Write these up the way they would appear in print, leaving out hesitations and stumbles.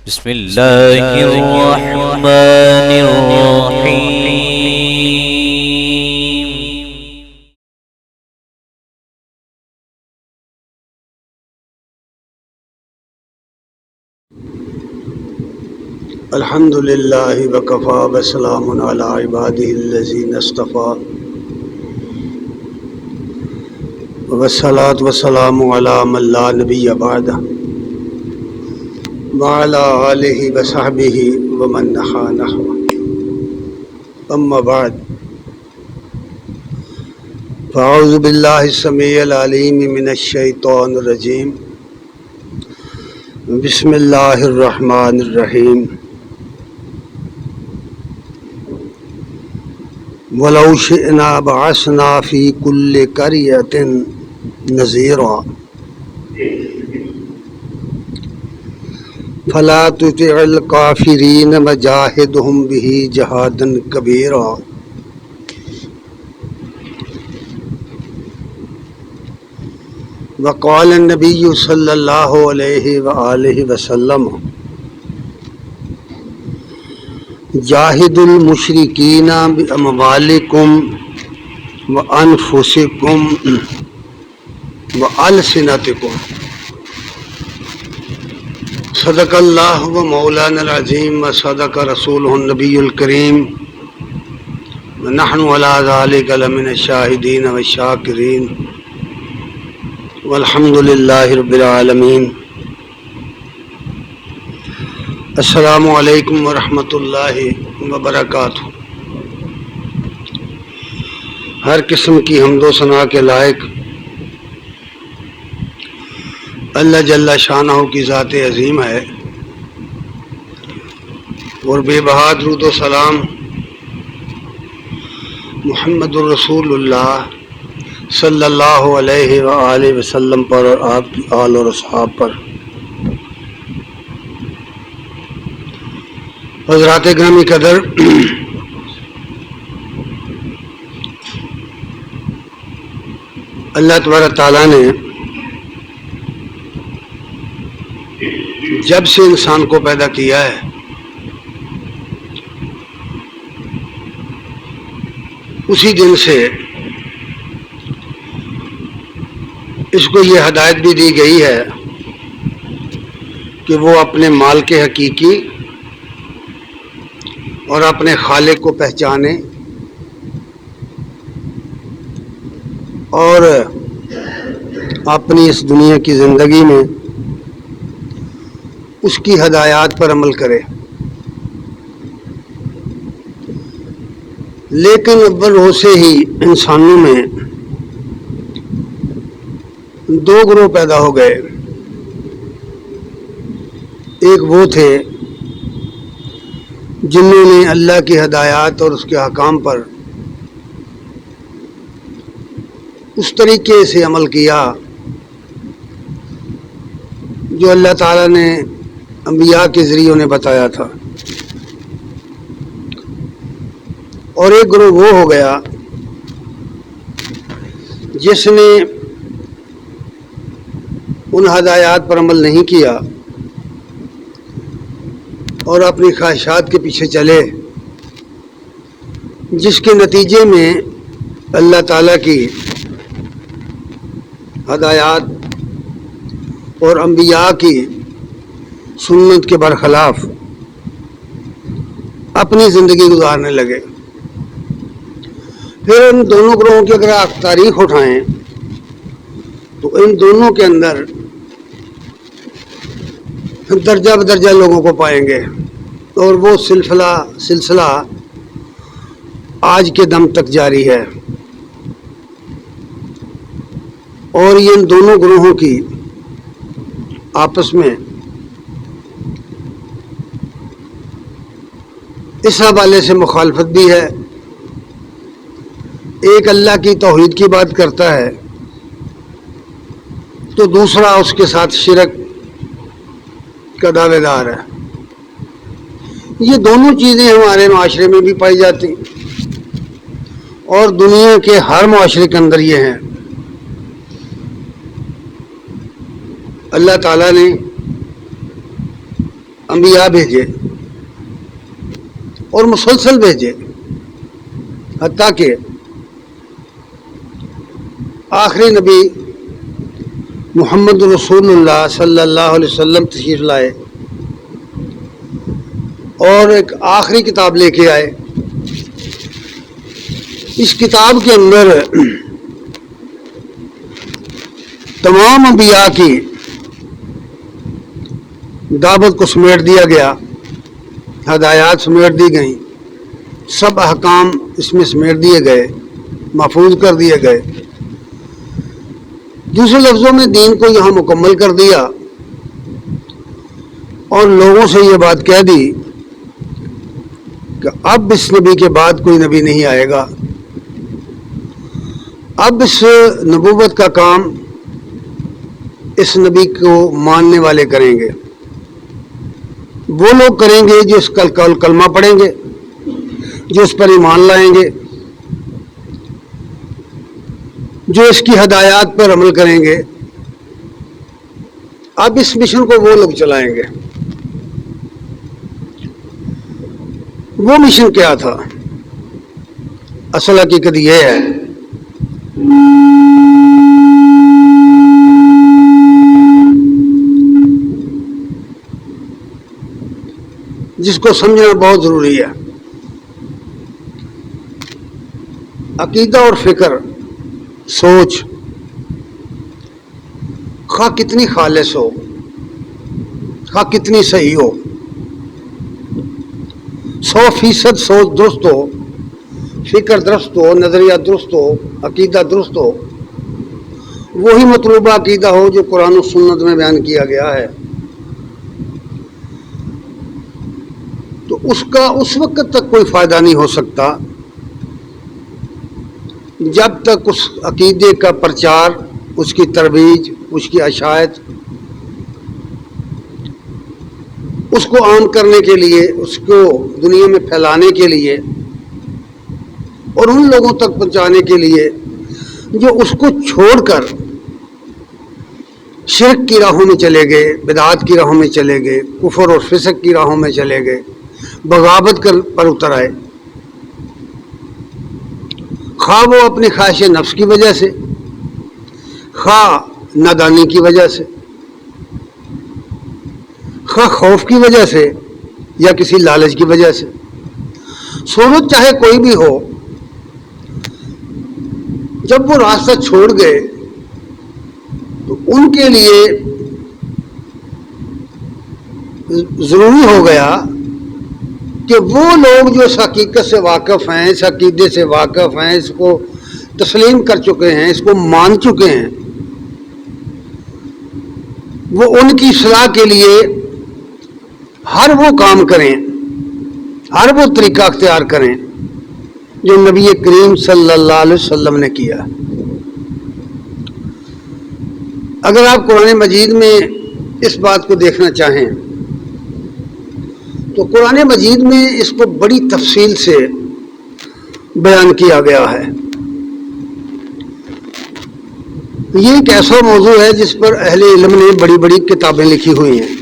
بسم الله الرحمن الرحيم. الحمد للہ وکفا وسلام علی عبادہ الذین اصطفیٰ والصلاة والسلام علی من لا نبی بعدہ وعلی آلہ وصحبہ ومن نحا نحوہ. اما بعد فاعوذ باللہ السمیع العلیم من الشیطان الرجیم. بسم اللہ الرحمن الرحیم. وَلَوْ شِئْنَا بَعَثْنَا فِي كُلِّ قَرْيَةٍ نَذِيرًا فَلَا تُطِعِ الْكَافِرِينَ وَجَاهِدْهُمْ بِهِ جِهَادًا كَبِيرًا. وقال النبي صلى الله عليه وآله وسلم جاهدوا المشركين بأموالكم وأنفسكم وألسنتكم. صدق اللہ و مولانا العظیم و صدق رسولہ النبی الکریم ونحن علی ذلک لمن الشاہدین والشاکرین والحمد للہ رب العالمین. السلام علیکم ورحمۃ اللہ وبرکاتہ. ہر قسم کی حمد و ثنا کے لائق اللہ جل شانہ کی ذات عظیم ہے، اور بے بہا درود و سلام محمد الرسول اللہ صلی اللہ علیہ وآلہ وسلم پر اور آپ کی آل اور اصحاب پر. حضرات گرامی قدر، اللہ تبارک تعالیٰ نے جب سے انسان کو پیدا کیا ہے اسی دن سے اس کو یہ ہدایت بھی دی گئی ہے کہ وہ اپنے مالک حقیقی اور اپنے خالق کو پہچانے اور اپنی اس دنیا کی زندگی میں اس کی ہدایات پر عمل کرے. لیکن اول ہو سے ہی انسانوں میں دو گروہ پیدا ہو گئے. ایک وہ تھے جنہوں نے اللہ کی ہدایات اور اس کے احکام پر اس طریقے سے عمل کیا جو اللہ تعالیٰ نے انبیاء کے ذریعے انہیں بتایا تھا، اور ایک گروہ وہ ہو گیا جس نے ان ہدایات پر عمل نہیں کیا اور اپنی خواہشات کے پیچھے چلے، جس کے نتیجے میں اللہ تعالیٰ کی ہدایات اور انبیاء کی سنت کے برخلاف اپنی زندگی گزارنے لگے. پھر ان دونوں گروہوں کی اگر آپ تاریخ اٹھائیں تو ان دونوں کے اندر درجہ بدرجہ لوگوں کو پائیں گے، اور وہ سلسلہ آج کے دم تک جاری ہے. اور یہ ان دونوں گروہوں کی آپس میں اس حوالے سے مخالفت بھی ہے. ایک اللہ کی توحید کی بات کرتا ہے تو دوسرا اس کے ساتھ شرک کا دعوے دار ہے. یہ دونوں چیزیں ہمارے معاشرے میں بھی پائی جاتی اور دنیا کے ہر معاشرے کے اندر یہ ہیں. اللہ تعالیٰ نے انبیاء بھیجے اور مسلسل بھیجے، حتیٰ کہ آخری نبی محمد رسول اللہ صلی اللہ علیہ وسلم تشریف لائے اور ایک آخری کتاب لے کے آئے۔ اس کتاب کے اندر تمام انبیاء کی دعوت کو سمیٹ دیا گیا، ہدایات سمیٹ دی گئیں، سب احکام اس میں سمیٹ دیے گئے، محفوظ کر دیے گئے۔ دوسرے لفظوں میں دین کو یہاں مکمل کر دیا اور لوگوں سے یہ بات کہہ دی کہ اب اس نبی کے بعد کوئی نبی نہیں آئے گا، اب اس نبوت کا کام اس نبی کو ماننے والے کریں گے، وہ لوگ کریں گے جو اس کا کلمہ پڑھیں گے، جو اس پر ایمان لائیں گے، جو اس کی ہدایات پر عمل کریں گے۔ اب اس مشن کو وہ لوگ چلائیں گے۔ وہ مشن کیا تھا؟ اصل حقیقت یہ ہے جس کو سمجھنا بہت ضروری ہے۔ عقیدہ اور فکر، سوچ، خواہ کتنی خالص ہو، خواہ کتنی صحیح ہو، 100% سوچ درست ہو، فکر درست ہو، نظریہ درست ہو، عقیدہ درست ہو، وہی مطلوبہ عقیدہ ہو جو قرآن و سنت میں بیان کیا گیا ہے، تو اس کا اس وقت تک کوئی فائدہ نہیں ہو سکتا جب تک اس عقیدے کا پرچار، اس کی ترویج، اس کی اشاعت، اس کو عام کرنے کے لیے، اس کو دنیا میں پھیلانے کے لیے اور ان لوگوں تک پہنچانے کے لیے جو اس کو چھوڑ کر شرک کی راہوں میں چلے گئے، بدعات کی راہوں میں چلے گئے، کفر اور فسق کی راہوں میں چلے گئے، بغاوت پر اتر آئے، خواہ وہ اپنی خواہش نفس کی وجہ سے، خواہ نادانی کی وجہ سے، خواہ خوف کی وجہ سے یا کسی لالچ کی وجہ سے، صورت چاہے کوئی بھی ہو، جب وہ راستہ چھوڑ گئے تو ان کے لیے ضروری ہو گیا کہ وہ لوگ جو اس حقیقت سے واقف ہیں، اس عقیدے سے واقف ہیں، اس کو تسلیم کر چکے ہیں، اس کو مان چکے ہیں، وہ ان کی اصلاح کے لیے ہر وہ کام کریں، ہر وہ طریقہ اختیار کریں جو نبی کریم صلی اللہ علیہ وسلم نے کیا۔ اگر آپ قرآن مجید میں اس بات کو دیکھنا چاہیں تو قرآن مجید میں اس کو بڑی تفصیل سے بیان کیا گیا ہے۔ یہ ایک ایسا موضوع ہے جس پر اہل علم نے بڑی بڑی کتابیں لکھی ہوئی ہیں۔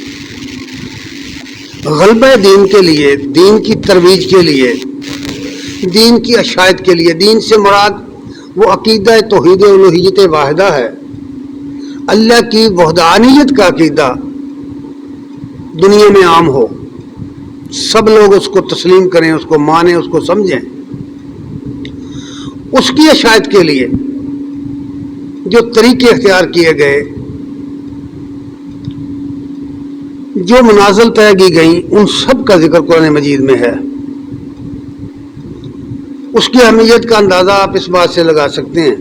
غلبہ دین کے لیے، دین کی ترویج کے لیے، دین کی اشاعت کے لیے، دین سے مراد وہ عقیدہ توحید الوہیت واحدہ ہے، اللہ کی وحدانیت کا عقیدہ دنیا میں عام ہو، سب لوگ اس کو تسلیم کریں، اس کو مانیں، اس کو سمجھیں۔ اس کی اشاعت کے لیے جو طریقے اختیار کیے گئے، جو منازل طے کی گئیں، ان سب کا ذکر قرآن مجید میں ہے۔ اس کی اہمیت کا اندازہ آپ اس بات سے لگا سکتے ہیں،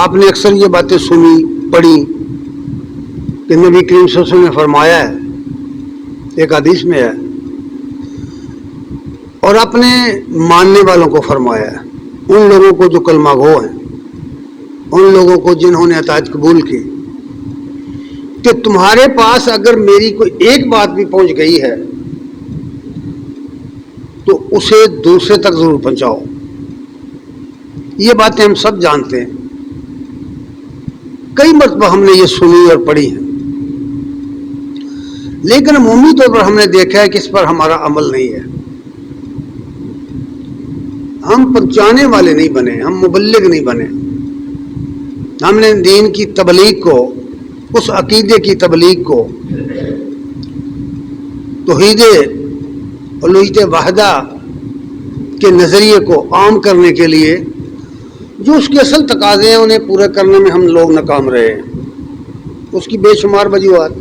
آپ نے اکثر یہ باتیں سنی، پڑھی کہ نبی کریم صلی اللہ علیہ وسلم نے فرمایا ہے، ایک حدیث میں ہے، اور اپنے ماننے والوں کو فرمایا ہے، ان لوگوں کو جو کلمہ گو ہیں، ان لوگوں کو جنہوں نے اطاعت قبول کی، کہ تمہارے پاس اگر میری کوئی ایک بات بھی پہنچ گئی ہے تو اسے دوسرے تک ضرور پہنچاؤ۔ یہ باتیں ہم سب جانتے ہیں، کئی مرتبہ ہم نے یہ سنی اور پڑھی ہیں، لیکن عمومی طور پر ہم نے دیکھا ہے کہ اس پر ہمارا عمل نہیں ہے. ہم پہنچانے والے نہیں بنے, ہم مبلغ نہیں بنے. ہم نے دین کی تبلیغ کو, اس عقیدے کی تبلیغ کو, توحید الوہیت وحدہ کے نظریے کو عام کرنے کے لیے جو اس کے اصل تقاضے ہیں انہیں پورے کرنے میں ہم لوگ ناکام رہے ہیں. اس کی بے شمار وجوہات.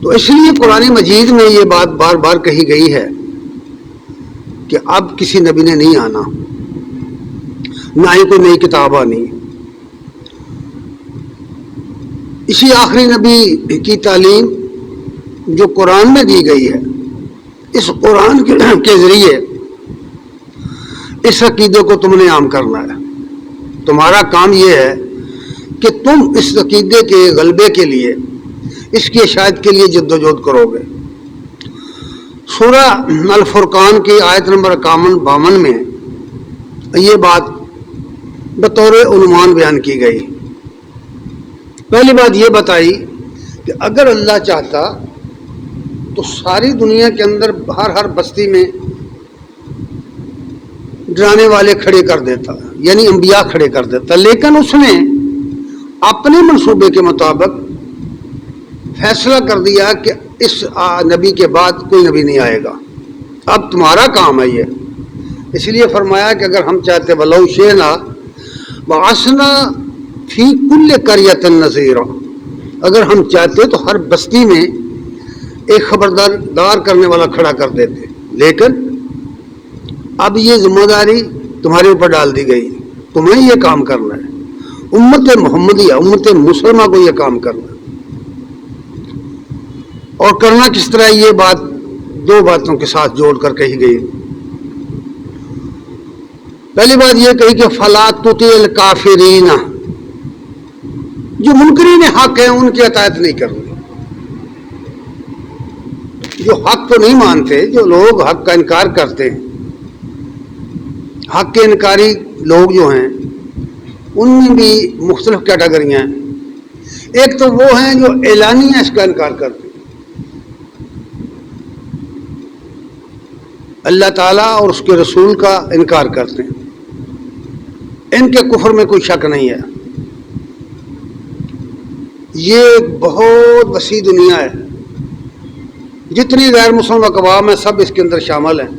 تو اس لیے قرآن مجید میں یہ بات بار بار کہی گئی ہے کہ اب کسی نبی نے نہیں آنا, نہ ہی کوئی نئی کتاب آنی. اسی آخری نبی کی تعلیم جو قرآن میں دی گئی ہے, اس قرآن کے ذریعے اس عقیدے کو تم نے عام کرنا ہے. تمہارا کام یہ ہے کہ تم اس عقیدے کے غلبے کے لیے, اس کی اشاعت کے لیے جدوجہد کرو گے. سورہ الفرقان کی آیت نمبر 51-52 میں یہ بات بطور عنوان بیان کی گئی. پہلی بات یہ بتائی کہ اگر اللہ چاہتا تو ساری دنیا کے اندر ہر بستی میں ڈرانے والے کھڑے کر دیتا, یعنی انبیاء کھڑے کر دیتا. لیکن اس نے اپنے منصوبے کے مطابق فیصلہ کر دیا کہ اس نبی کے بعد کوئی نبی نہیں آئے گا. اب تمہارا کام ہے یہ. اس لیے فرمایا کہ اگر ہم چاہتے ولو شئنا بعثنا فی کل قریۃ نذیرا, اگر ہم چاہتے تو ہر بستی میں ایک خبردار کرنے والا کھڑا کر دیتے. لیکن اب یہ ذمہ داری تمہارے اوپر ڈال دی گئی, تمہیں یہ کام کرنا ہے. امت محمدیہ, امت مسلمہ کو یہ کام کرنا ہے. اور کرنا کس طرح, یہ بات دو باتوں کے ساتھ جوڑ کر کہی گئی. پہلی بات یہ کہی کہ فلا تطع الکافرین, جو منکرین حق ہیں ان کی اطاعت نہیں کرنی. جو حق کو نہیں مانتے, جو لوگ حق کا انکار کرتے ہیں, حق کے انکاری لوگ جو ہیں ان میں بھی مختلف کیٹیگریاں ہیں. ایک تو وہ ہیں جو اعلانیہ اس کا انکار کرتے ہیں, اللہ تعالیٰ اور اس کے رسول کا انکار کرتے ہیں. ان کے کفر میں کوئی شک نہیں ہے. یہ بہت وسیع دنیا ہے, جتنی غیر مسلم اقوام ہیں سب اس کے اندر شامل ہیں.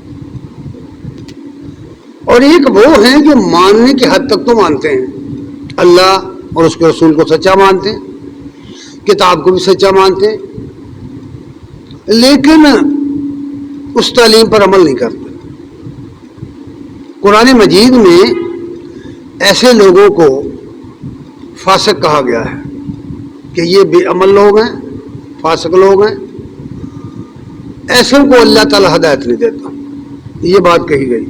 اور ایک وہ ہیں جو ماننے کی حد تک تو مانتے ہیں, اللہ اور اس کے رسول کو سچا مانتے ہیں, کتاب کو بھی سچا مانتے ہیں, لیکن اس تعلیم پر عمل نہیں کرتے. قرآن مجید میں ایسے لوگوں کو فاسق کہا گیا ہے کہ یہ بے عمل لوگ ہیں, فاسق لوگ ہیں. ایسے کو اللہ تعالیٰ ہدایت نہیں دیتا, یہ بات کہی گئی.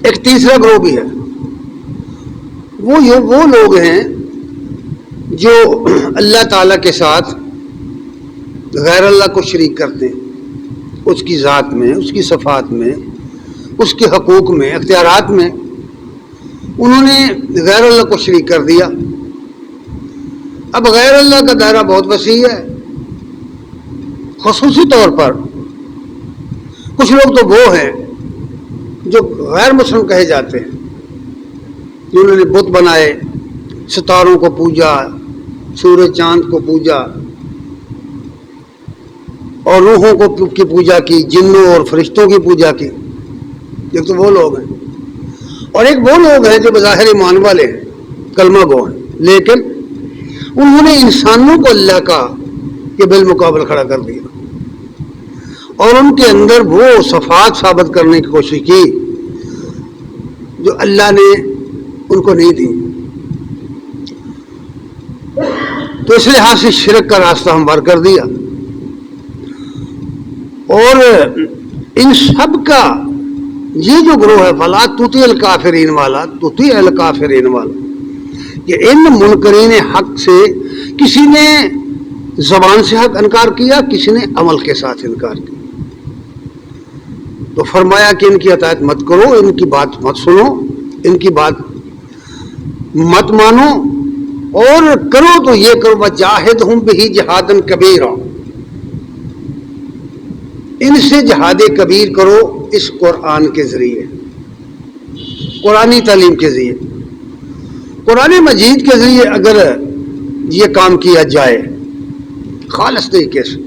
ایک تیسرا گروہ بھی ہے, وہ لوگ ہیں جو اللہ تعالیٰ کے ساتھ غیر اللہ کو شریک کرتے ہیں, اس کی ذات میں, اس کی صفات میں, اس کے حقوق میں, اختیارات میں. انہوں نے غیر اللہ کو شریک کر دیا. اب غیر اللہ کا دائرہ بہت وسیع ہے. خصوصی طور پر کچھ لوگ تو وہ ہیں جو غیر مسلم کہے جاتے ہیں, جنہوں نے بت بنائے, ستاروں کو پوجا, سورج چاند کو پوجا, اور روحوں کی پوجا کی, جنوں اور فرشتوں کی پوجا کی. ایک تو وہ لوگ ہیں, اور ایک وہ لوگ ہیں جو بظاہر ایمان والے ہیں, کلمہ گو ہیں, لیکن انہوں نے انسانوں کو اللہ کا کے بالمقابل کھڑا کر دیا, اور ان کے اندر وہ صفات ثابت کرنے کی کوشش کی جو اللہ نے ان کو نہیں دی. تو اس لحاظ سے شرک کا راستہ ہموار کر دیا. اور ان سب کا یہ جو گروہ ہے فلا تطع الکافرین والا, تطع الکافرین والا, کہ ان منکرین حق سے کسی نے زبان سے حق انکار کیا, کسی نے عمل کے ساتھ انکار کیا. تو فرمایا کہ ان کی اطاعت مت کرو, ان کی بات مت سنو, ان کی بات مت مانو, اور کرو تو یہ کرو وجاہدہم بہ جہادا کبیرا، ان سے جہاد کبیر کرو اس قرآن کے ذریعے، قرآنی تعلیم کے ذریعے، قرآن مجید کے ذریعے اگر یہ کام کیا جائے خالص طریقے سے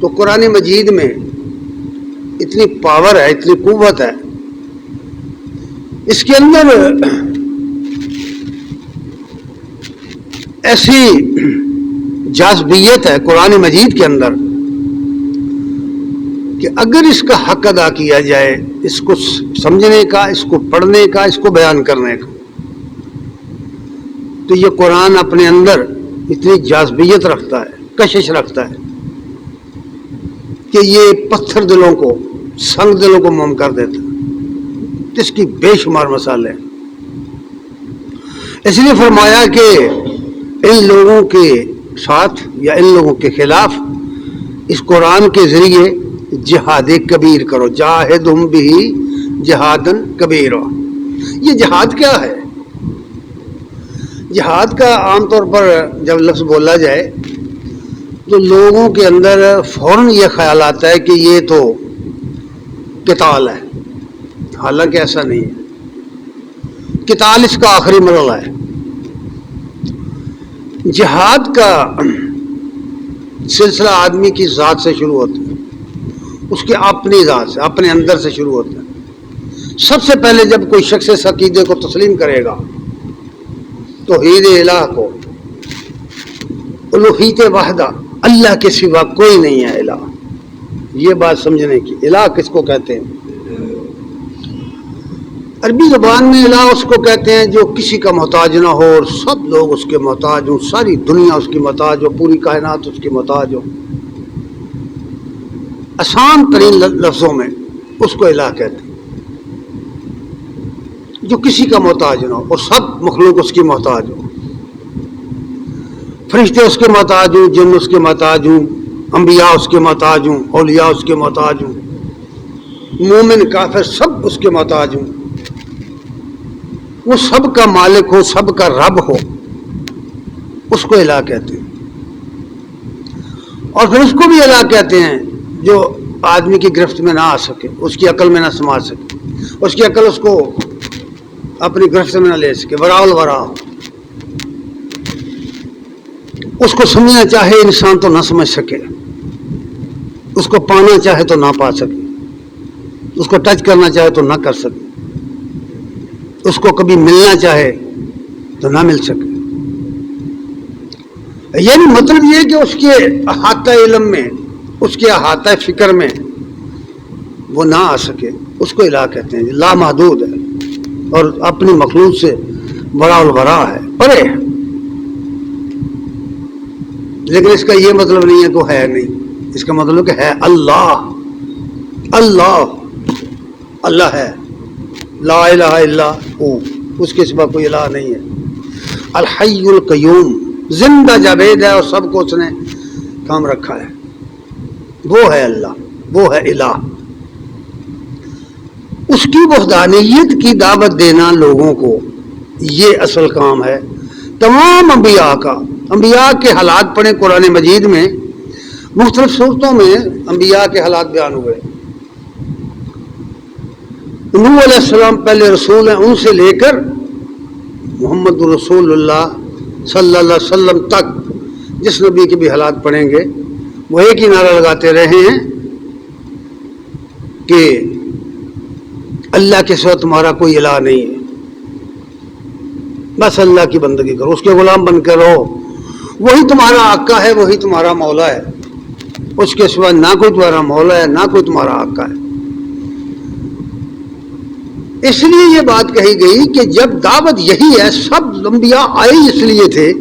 تو قرآن مجید میں اتنی پاور ہے، اتنی قوت ہے، اس کے اندر ایسی جاذبیت ہے قرآن مجید کے اندر کہ اگر اس کا حق ادا کیا جائے، اس کو سمجھنے کا، اس کو پڑھنے کا، اس کو بیان کرنے کا، تو یہ قرآن اپنے اندر اتنی جاذبیت رکھتا ہے، کشش رکھتا ہے کہ یہ پتھر دلوں کو، سنگ دلوں کو موم کر دیتا ہے، اس کی بے شمار مثالیں۔ اس لیے فرمایا کہ ان لوگوں کے ساتھ یا ان لوگوں کے خلاف اس قرآن کے ذریعے جہاد کبیر کرو، جاہدہم بہ جہادا کبیرا۔ یہ جہاد کیا ہے؟ جہاد کا عام طور پر جب لفظ بولا جائے تو لوگوں کے اندر فوراً یہ خیال آتا ہے کہ یہ تو قتال ہے، حالانکہ ایسا نہیں ہے۔ قتال اس کا آخری مرحلہ ہے۔ جہاد کا سلسلہ آدمی کی ذات سے شروع ہوتا ہے، اس کے اپنی ذات سے، اپنے اندر سے شروع ہوتا ہے۔ سب سے پہلے جب کوئی شخص اس عقیدے کو تسلیم کرے گا، توحید الہ کو، الوہیت وحدہ، اللہ کے سوا کوئی نہیں ہے الہ، یہ بات سمجھنے کی۔ الہ کس کو کہتے ہیں؟ عربی زبان میں الہ اس کو کہتے ہیں جو کسی کا محتاج نہ ہو اور سب لوگ اس کے محتاج ہوں، ساری دنیا اس کی محتاج ہو، پوری کائنات اس کی محتاج ہو۔ آسان ترین لفظوں میں اس کو الہ کہتے ہیں، جو کسی کا محتاج نہ ہو اور سب مخلوق اس کی محتاج ہو۔ فرشتے اس کے محتاج ہوں، جن اس کے محتاج ہوں، انبیاء اس کے محتاج ہوں، اولیاء اس کے محتاج ہوں، مومن کافر سب اس کے محتاج ہوں، وہ سب کا مالک ہو، سب کا رب ہو، اس کو الہ کہتے ہیں۔ اور پھر اس کو بھی الہ کہتے ہیں جو آدمی کی گرفت میں نہ آ سکے، اس کی عقل میں نہ سما سکے، اس کی عقل اس کو اپنی گرفت میں نہ لے سکے، وراء الورا، اس کو سمجھنا چاہے انسان تو نہ سمجھ سکے، اس کو پانا چاہے تو نہ پا سکے، اس کو ٹچ کرنا چاہے تو نہ کر سکے، اس کو کبھی ملنا چاہے تو نہ مل سکے۔ یعنی مطلب یہ کہ اس کے احاطہ علم میں، اس کے احاطہ فکر میں وہ نہ آ سکے، اس کو الہ کہتے ہیں۔ لامحدود ہے اور اپنی مخلوق سے بڑا البرا ہے، پرے ہے، لیکن اس کا یہ مطلب نہیں ہے کہ وہ ہے نہیں، اس کا مطلب کہ ہے اللہ، اللہ اللہ ہے، لا الہ الا ہو، اس کے سوا کوئی الہ نہیں ہے۔ الحی القیوم، زندہ جاوید ہے اور سب کو اس نے کام رکھا ہے، وہ ہے اللہ، وہ ہے الہ۔ اس کی وحدانیت کی دعوت دینا لوگوں کو، یہ اصل کام ہے تمام انبیاء کا۔ انبیاء کے حالات پڑھیں قرآن مجید میں، مختلف صورتوں میں انبیاء کے حالات بیان ہوئے۔ نوح علیہ السلام پہلے رسول ہیں، ان سے لے کر محمد رسول اللہ صلی اللہ علیہ وسلم تک جس نبی کے بھی حالات پڑھیں گے وہ ایک ہی نعرہ لگاتے رہے ہیں کہ اللہ کے سوا تمہارا کوئی الہ نہیں ہے، بس اللہ کی بندگی کرو، اس کے غلام بن کے رہو، وہی تمہارا آقا ہے، وہی تمہارا مولا ہے، اس کے سوا نہ کوئی تمہارا مولا ہے، نہ کوئی تمہارا آقا ہے۔ اس لیے یہ بات کہی گئی کہ جب دعوت یہی ہے، سب انبیاء آئے اس لیے تھے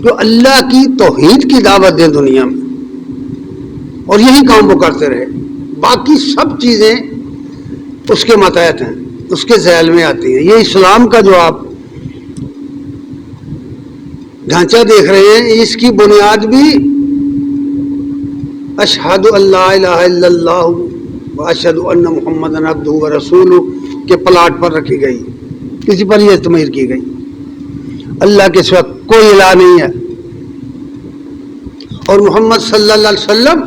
جو اللہ کی توحید کی دعوت دیں دنیا میں، اور یہی کام وہ کرتے رہے۔ باقی سب چیزیں اس کے ماتحت ہیں، اس کے ذیل میں آتی ہیں۔ یہ اسلام کا جو آپ ڈھانچہ دیکھ رہے ہیں، اس کی بنیاد بھی اشہد ان لا الہ الا اللہ واشہد ان محمد عبدہ ورسولہ کے پلاٹ پر رکھی گئی، کسی پر یہ تمہیر کی گئی۔ اللہ کے سوا کوئی الہ نہیں ہے اور محمد صلی اللہ علیہ وسلم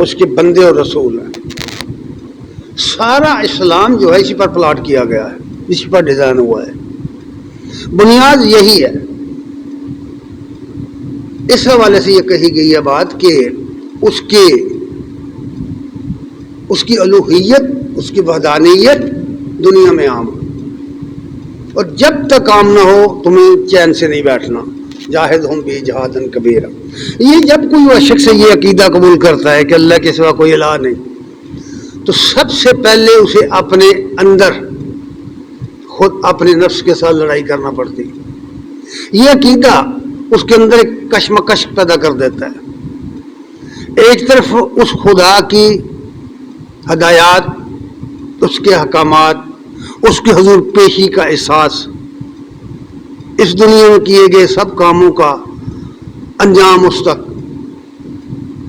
اس کے بندے اور رسول ہیں. سارا اسلام جو ہے اسی پر پلاٹ کیا گیا ہے, اسی پر ڈیزائن ہوا ہے, بنیاد یہی ہے. اس حوالے سے یہ کہی گئی ہے بات کہ اس کی الوہیت, اس کی وحدانیت دنیا میں عام ہے, اور جب تک عام نہ ہو تمہیں چین سے نہیں بیٹھنا. جاہدہم بھی جہادن کبیرہ. یہ جب کوئی شخص یہ عقیدہ قبول کرتا ہے کہ اللہ کے سوا کوئی الہ نہیں, تو سب سے پہلے اسے اپنے اندر خود اپنے نفس کے ساتھ لڑائی کرنا پڑتی. یہ عقیدہ اس کے اندر ایک کشمکش پیدا کر دیتا ہے. ایک طرف اس خدا کی ہدایات, اس کے احکامات, اس کے حضور پیشی کا احساس, اس دنیا میں کیے گئے سب کاموں کا انجام اس تک,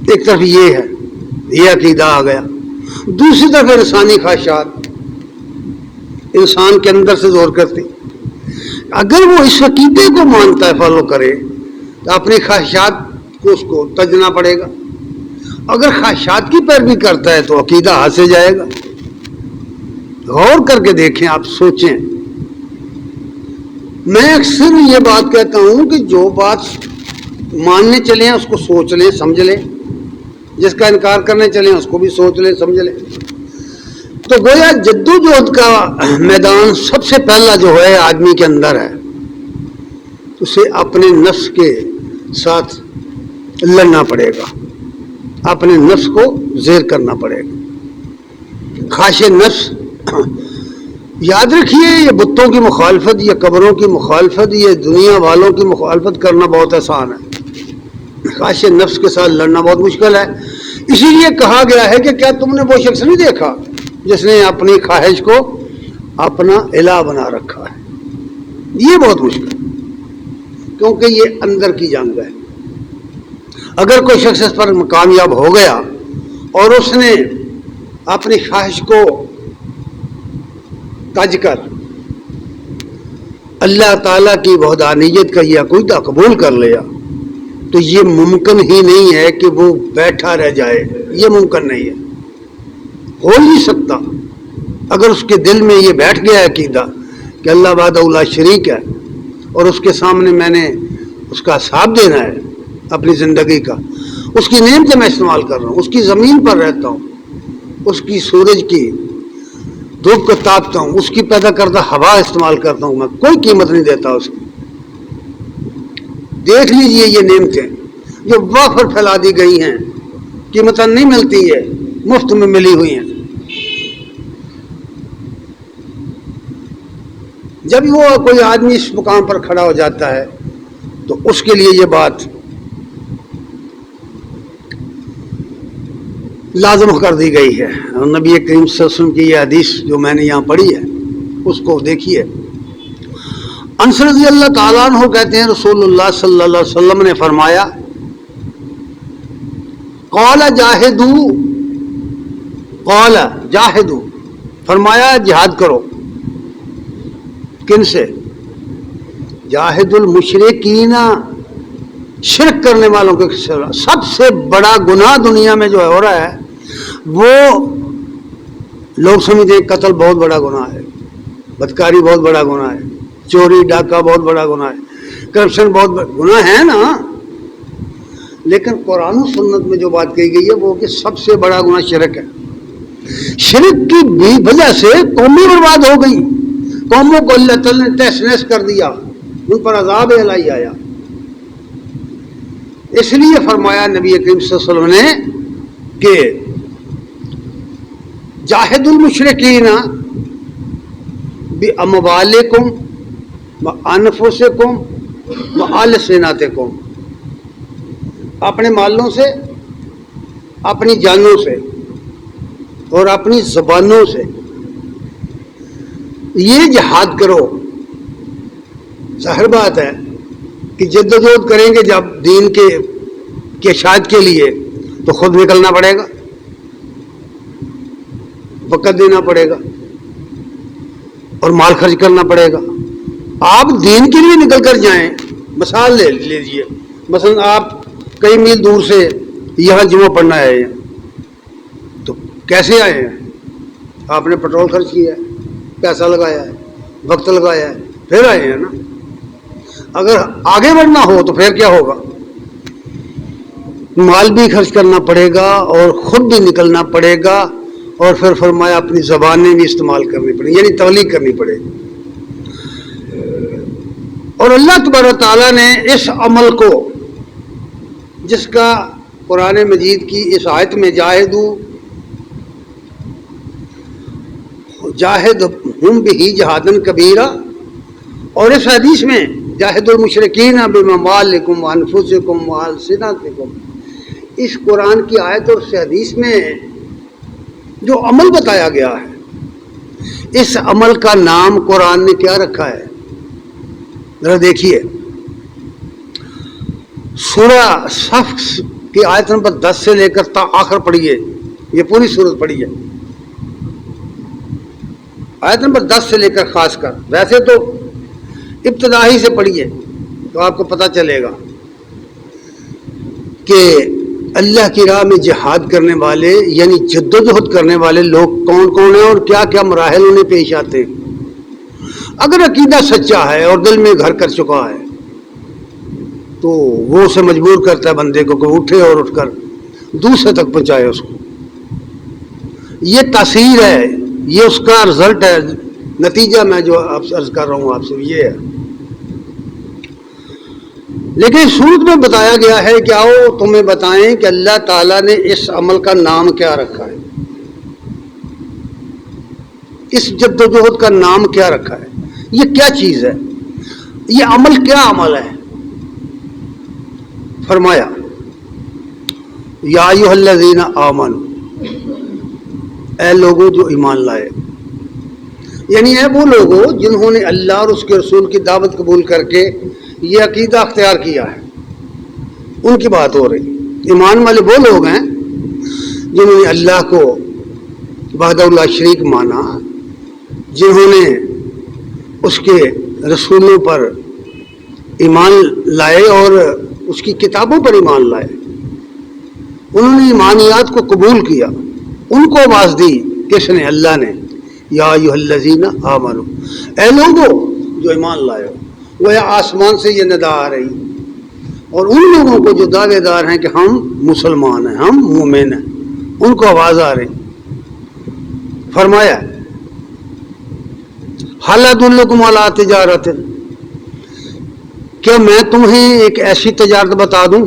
ایک طرف یہ ہے, یہ عقیدہ آ گیا. دوسری طرف انسانی خواہشات انسان کے اندر سے زور کرتی. اگر وہ اس عقیدے کو مانتا ہے, فالو کرے, تو اپنی خواہشات کو اس کو تجنا پڑے گا. اگر خواہشات کی پیروی کرتا ہے تو عقیدہ ہاتھ سے جائے گا. غور کر کے دیکھیں, آپ سوچیں. میں اکثر یہ بات کہتا ہوں کہ جو بات ماننے چلے ہیں اس کو سوچ لیں, سمجھ لیں. جس کا انکار کرنے چلے ہیں اس کو بھی سوچ لیں, سمجھ لیں. تو گویا جدوجہد کا میدان سب سے پہلا جو ہے آدمی کے اندر ہے, اسے اپنے نفس کے ساتھ لڑنا پڑے گا, اپنے نفس کو زیر کرنا پڑے گا. خواہش نفس, یاد رکھیے, یہ بتوں کی مخالفت, یہ قبروں کی مخالفت, یہ دنیا والوں کی مخالفت کرنا بہت آسان ہے. خواہش نفس کے ساتھ لڑنا بہت مشکل ہے. اسی لیے کہا گیا ہے کہ کیا تم نے وہ شخص نہیں دیکھا جس نے اپنی خواہش کو اپنا الہ بنا رکھا ہے. یہ بہت مشکل ہے, کیونکہ یہ اندر کی جنگ ہے. اگر کوئی شخص اس پر کامیاب ہو گیا اور اس نے اپنی خواہش کو تج کر اللہ تعالیٰ کی وحدانیت کا یہ عقیدہ قبول کر لیا, تو یہ ممکن ہی نہیں ہے کہ وہ بیٹھا رہ جائے. یہ ممکن نہیں ہے, ہو نہیں سکتا. اگر اس کے دل میں یہ بیٹھ گیا ہے عقیدہ کہ اللہ وحدہ لا شریک ہے, اور اس کے سامنے میں نے اس کا حساب دینا ہے اپنی زندگی کا, اس کی نعمتیں میں استعمال کر رہا ہوں, اس کی زمین پر رہتا ہوں, اس کی سورج کی دھوپ کو تاپتا ہوں, اس کی پیدا کردہ ہوا استعمال کرتا ہوں, میں کوئی قیمت نہیں دیتا اس کی. دیکھ لیجئے یہ نعمتیں جو وافر پھیلا دی گئی ہیں, قیمتیں نہیں ملتی ہے, مفت میں ملی ہوئی ہیں. جب وہ کوئی آدمی اس مقام پر کھڑا ہو جاتا ہے تو اس کے لیے یہ بات لازم کر دی گئی ہے. نبی کریم صلی اللہ علیہ وسلم کی یہ حدیث جو میں نے یہاں پڑھی ہے اس کو دیکھیے. انس رضی اللہ تعالیٰ عنہ کہتے ہیں رسول اللہ صلی اللہ علیہ وسلم نے فرمایا, قال جاہدو, فرمایا جہاد کرو. کن سے؟ جاہد المشرکین, شرک کرنے والوں کے. سب سے بڑا گناہ دنیا میں جو ہو رہا ہے وہ لوگ سمجھتے ہیں قتل بہت بڑا گناہ ہے, بدکاری بہت بڑا گناہ ہے, چوری ڈاکہ بہت بڑا گناہ ہے, کرپشن بہت بڑا گناہ ہے نا. لیکن قرآن و سنت میں جو بات کہی گئی ہے وہ کہ سب سے بڑا گناہ شرک ہے. شرک کی وجہ سے قومیں برباد ہو گئی, قوموں کو اللہ تعالیٰ نے تہس نہس کر دیا, ان پر عذاب الہی آیا. اس لیے فرمایا نبی کریم صلی اللہ علیہ وسلم نے کہ جاہد المشرکین باموالکم وانفسکم والسنتکم, اپنے مالوں سے, اپنی جانوں سے اور اپنی زبانوں سے یہ جہاد کرو. ظاہر بات ہے کہ جدوجہد کریں گے جب دین کے اشاعت کے لیے تو خود نکلنا پڑے گا, وقت دینا پڑے گا اور مال خرچ کرنا پڑے گا. آپ دین کے لیے نکل کر جائیں، مثال لے لیجیے، مثلا آپ کئی میل دور سے یہاں جمعہ پڑھنا آئے ہیں، تو کیسے آئے ہیں؟ آپ نے پیٹرول خرچ کیا ہے، پیسہ لگایا ہے، وقت لگایا ہے، پھر آئے ہیں نا۔ اگر آگے بڑھنا ہو تو پھر کیا ہوگا؟ مال بھی خرچ کرنا پڑے گا اور خود بھی نکلنا پڑے گا، اور پھر فرمایا اپنی زبانیں بھی استعمال کرنی پڑے گی، یعنی تبلیغ کرنی پڑے گی۔ اور اللہ تبارک تعالیٰ نے اس عمل کو، جس کا قرآن مجید کی اس آیت میں جاہدہم بہ جہادن کبیرہ، اور اس حدیث میں جاہد المشرکین باموالکم وانفسکم والسنتکم، اس قرآن کی آیت اور اس حدیث میں جو عمل بتایا گیا ہے، اس عمل کا نام قرآن نے کیا رکھا ہے؟ ذرا دیکھیے، سورہ صف کی آیت نمبر 10 سے لے کر تا آخر پڑھیے، یہ پوری سورت پڑھیے، آیت نمبر 10 سے لے کر خاص کر، ویسے تو ابتدائی سے پڑھیے تو آپ کو پتہ چلے گا کہ اللہ کی راہ میں جہاد کرنے والے، یعنی جدوجہد کرنے والے لوگ کون کون ہیں اور کیا کیا مراحل انہیں پیش آتے ہیں۔ اگر عقیدہ سچا ہے اور دل میں گھر کر چکا ہے تو وہ اسے مجبور کرتا ہے بندے کو کہ اٹھے اور اٹھ کر دوسرے تک پہنچائے اس کو۔ یہ تاثیر ہے، یہ اس کا رزلٹ ہے، نتیجہ میں جو عرض کر رہا ہوں آپ سے یہ ہے۔ لیکن سورت میں بتایا گیا ہے کہ آؤ تمہیں بتائیں کہ اللہ تعالیٰ نے اس عمل کا نام کیا رکھا ہے، اس جدوجہد کا نام کیا رکھا ہے، یہ کیا چیز ہے، یہ عمل کیا عمل ہے؟ فرمایا یا ایھا الذین آمنوا، اے لوگوں جو ایمان لائے، یعنی اے وہ لوگوں جنہوں نے اللہ اور اس کے رسول کی دعوت قبول کر کے یہ عقیدہ اختیار کیا ہے، ان کی بات ہو رہی۔ ایمان والے وہ لوگ ہیں جنہوں نے اللہ کو وحدہ لا شریک مانا، جنہوں نے اس کے رسولوں پر ایمان لائے اور اس کی کتابوں پر ایمان لائے، انہوں نے ایمانیات کو قبول کیا، ان کو آواز دی کس نے؟ اللہ نے، یا ایھا الذین آمنوا، اے لوگوں جو ایمان لائے ہو۔ وہ آسمان سے یہ ندا آ رہی، اور ان لوگوں کو جو دعوے دار ہیں کہ ہم مسلمان ہیں، ہم مومن ہیں، ان کو آواز آ رہی۔ فرمایا ھل ادلکم علی تجارۃ، کیا میں تمہیں ایک ایسی تجارت بتا دوں؟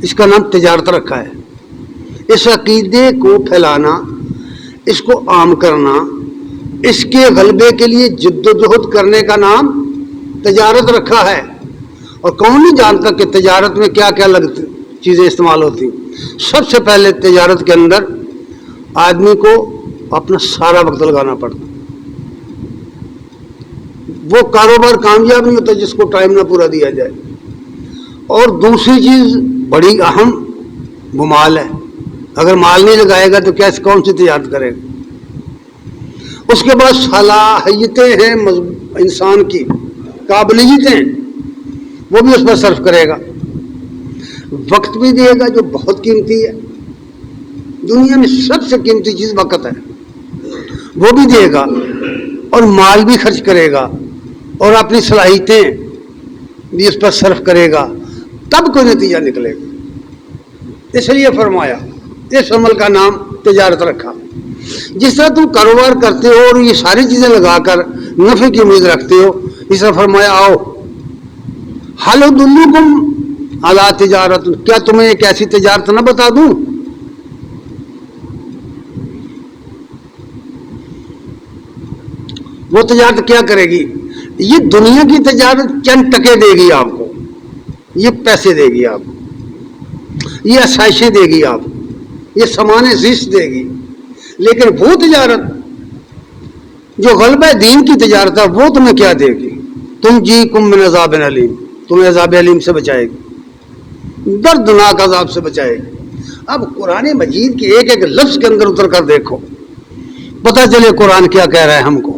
اس کا نام تجارت رکھا ہے۔ اس عقیدے کو پھیلانا، اس کو عام کرنا، اس کے غلبے کے لیے جدوجہد کرنے کا نام تجارت رکھا ہے۔ اور کون نہیں جانتا کہ تجارت میں کیا کیا چیزیں استعمال ہوتی ہیں؟ سب سے پہلے تجارت کے اندر آدمی کو اپنا سارا وقت لگانا پڑتا، وہ کاروبار کامیاب نہیں ہوتا جس کو ٹائم نہ پورا دیا جائے۔ اور دوسری چیز بڑی اہم، وہ مال ہے، اگر مال نہیں لگائے گا تو کیسے کون سی تجارت کرے گا؟ اس کے بعد صلاحیتیں ہیں انسان کی، قابلیتیں، وہ بھی اس پر صرف کرے گا، وقت بھی دے گا جو بہت قیمتی ہے، دنیا میں سب سے قیمتی چیز وقت ہے، وہ بھی دے گا، اور مال بھی خرچ کرے گا، اور اپنی صلاحیتیں بھی اس پر صرف کرے گا، تب کوئی نتیجہ نکلے گا۔ اس لیے فرمایا اس عمل کا نام تجارت رکھا۔ جس طرح تم کاروبار کرتے ہو اور یہ ساری چیزیں لگا کر نفع کی امید رکھتے ہو، اس طرح فرمایا آؤ ھل ادلکم علی تجارۃ، کیا تمہیں ایک ایسی تجارت نہ بتا دوں؟ وہ تجارت کیا کرے گی؟ یہ دنیا کی تجارت چند ٹکے دے گی آپ کو، یہ پیسے دے گی آپ کو، یہ آسائشیں دے گی آپ کو، یہ سامان زیست دے گی، لیکن وہ تجارت جو غلبہ دین کی تجارت ہے وہ تمہیں کیا دے گی؟ تنجیکم من عذاب علیم، تمہیں عذاب علیم سے بچائے گی، دردناک عذاب سے بچائے گی۔ اب قرآن مجید کے ایک ایک لفظ کے اندر اتر کر دیکھو، پتہ چلے قرآن کیا کہہ رہا ہے ہم کو۔